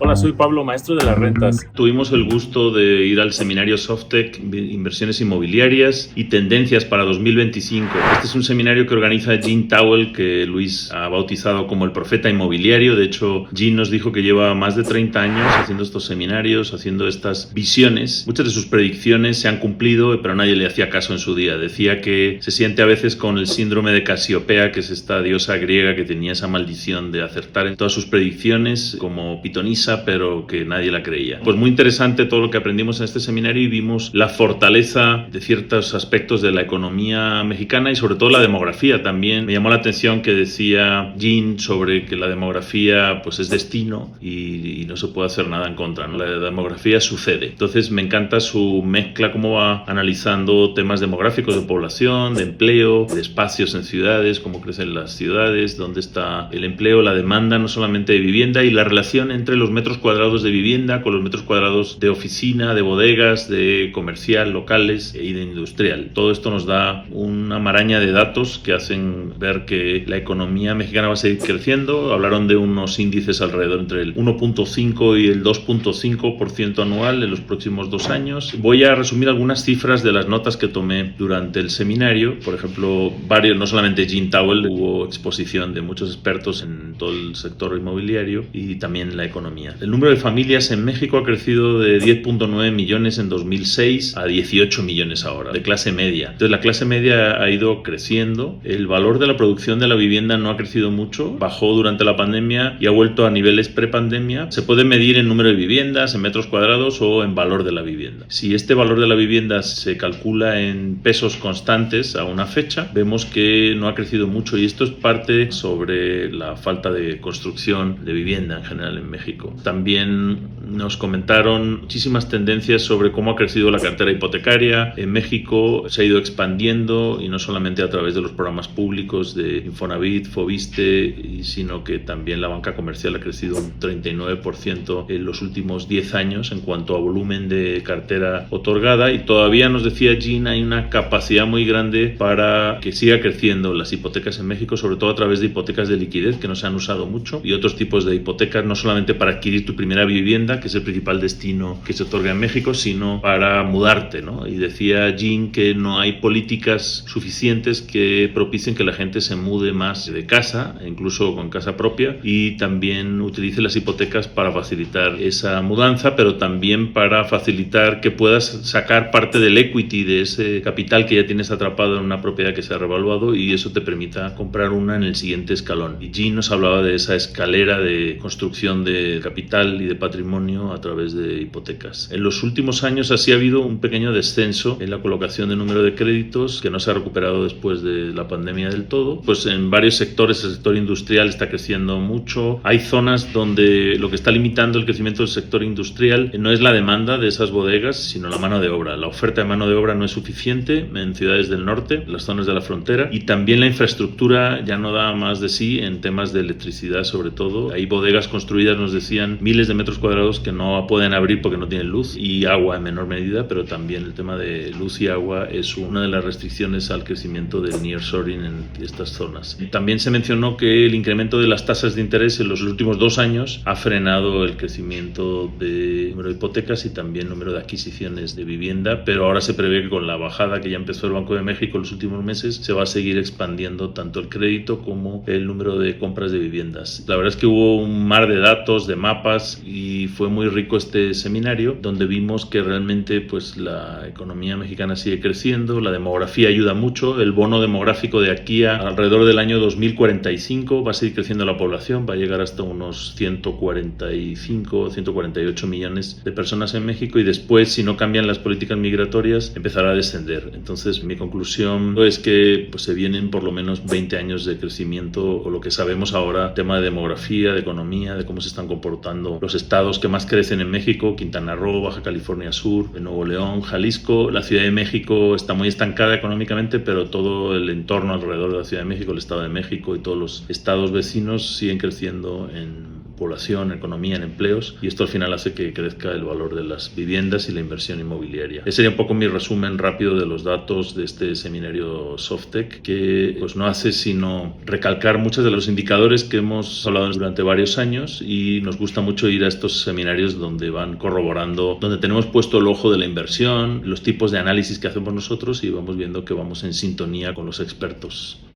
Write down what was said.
Hola, soy Pablo, maestro de las rentas. Tuvimos el gusto de ir al seminario Softec, Inversiones Inmobiliarias y Tendencias para 2025. Este es un seminario que organiza Gene Towell, que Luis ha bautizado como el profeta inmobiliario. De hecho, Gene nos dijo que lleva más de 30 años haciendo estos seminarios, haciendo estas visiones. Muchas de sus predicciones se han cumplido, pero nadie le hacía caso en su día. Decía que se siente a veces con el síndrome de Casiopea, que es esta diosa griega que tenía esa maldición de acertar en todas sus predicciones, como pitonisa, pero que nadie la creía. Pues muy interesante todo lo que aprendimos en este seminario y vimos la fortaleza de ciertos aspectos de la economía mexicana y sobre todo la demografía. También me llamó la atención que decía Gene sobre que la demografía pues es destino y no se puede hacer nada en contra, ¿no? La demografía sucede. Entonces me encanta su mezcla, cómo va analizando temas demográficos de población, de empleo, de espacios en ciudades, cómo crecen las ciudades, dónde está el empleo, la demanda no solamente de vivienda y la relación entre los metros cuadrados de vivienda con los metros cuadrados de oficina, de bodegas, de comercial, locales y de industrial. Todo esto nos da una maraña de datos que hacen ver que la economía mexicana va a seguir creciendo. Hablaron de unos índices alrededor entre el 1.5 y el 2.5% anual en los próximos 2 años. Voy a resumir algunas cifras de las notas que tomé durante el seminario. Por ejemplo, no solamente Gene Towell, hubo exposición de muchos expertos en todo el sector inmobiliario y también la economía. El número de familias en México ha crecido de 10.9 millones en 2006 a 18 millones ahora, de clase media. Entonces la clase media ha ido creciendo. El valor de la producción de la vivienda no ha crecido mucho, bajó durante la pandemia y ha vuelto a niveles prepandemia. Se puede medir en número de viviendas, en metros cuadrados o en valor de la vivienda. Si este valor de la vivienda se calcula en pesos constantes a una fecha, vemos que no ha crecido mucho y esto es parte sobre la falta de construcción de vivienda en general en México. También nos comentaron muchísimas tendencias sobre cómo ha crecido la cartera hipotecaria. En México se ha ido expandiendo y no solamente a través de los programas públicos de Infonavit, Foviste, sino que también la banca comercial ha crecido un 39% en los últimos 10 años en cuanto a volumen de cartera otorgada y todavía nos decía Gene hay una capacidad muy grande para que siga creciendo las hipotecas en México, sobre todo a través de hipotecas de liquidez que no se han usado mucho y otros tipos de hipotecas, no solamente para adquirir tu primera vivienda, que es el principal destino que se otorga en México, sino para mudarte, ¿no? Y decía Gene que no hay políticas suficientes que propicien que la gente se mude más de casa, incluso con casa propia, y también utilice las hipotecas para facilitar esa mudanza, pero también para facilitar que puedas sacar parte del equity, de ese capital que ya tienes atrapado en una propiedad que se ha revaluado y eso te permita comprar una en el siguiente escalón. Y Gene nos hablaba de esa escalera de construcción de capital y de patrimonio a través de hipotecas. En los últimos años así ha habido un pequeño descenso en la colocación de número de créditos que no se ha recuperado después de la pandemia del todo. Pues en varios sectores, el sector industrial está creciendo mucho. Hay zonas donde lo que está limitando el crecimiento del sector industrial no es la demanda de esas bodegas, sino la mano de obra. La oferta de mano de obra no es suficiente en ciudades del norte, las zonas de la frontera, y también la infraestructura ya no da más de sí en temas de electricidad, sobre todo. Hay bodegas construidas, nos decían, miles de metros cuadrados que no pueden abrir porque no tienen luz y agua en menor medida, pero también el tema de luz y agua es una de las restricciones al crecimiento del nearshoring en estas zonas. También se mencionó que el incremento de las tasas de interés en los últimos 2 años ha frenado el crecimiento de número de hipotecas y también número de adquisiciones de vivienda, pero ahora se prevé que con la bajada que ya empezó el Banco de México en los últimos meses se va a seguir expandiendo tanto el crédito como el número de compras de viviendas. La verdad es que hubo un mar de datos, de mapas y fue muy rico este seminario donde vimos que realmente pues la economía mexicana sigue creciendo, la demografía ayuda mucho, el bono demográfico de aquí a alrededor del año 2045 va a seguir creciendo la población, va a llegar hasta unos 145, 148 millones de personas en México y después si no cambian las políticas migratorias empezará a descender. Entonces mi conclusión es que pues, se vienen por lo menos 20 años de crecimiento o lo que sabemos ahora, tema de demografía, de economía, de cómo se están comportando los estados que más crecen en México, Quintana Roo, Baja California Sur, Nuevo León, Jalisco. La Ciudad de México está muy estancada económicamente, pero todo el entorno alrededor de la Ciudad de México, el Estado de México y todos los estados vecinos siguen creciendo en población, en economía, en empleos, y esto al final hace que crezca el valor de las viviendas y la inversión inmobiliaria. Ese sería un poco mi resumen rápido de los datos de este seminario Softec, que pues no hace sino recalcar muchos de los indicadores que hemos hablado durante varios años, y nos gusta mucho ir a estos seminarios donde van corroborando, donde tenemos puesto el ojo de la inversión, los tipos de análisis que hacemos nosotros, y vamos viendo que vamos en sintonía con los expertos.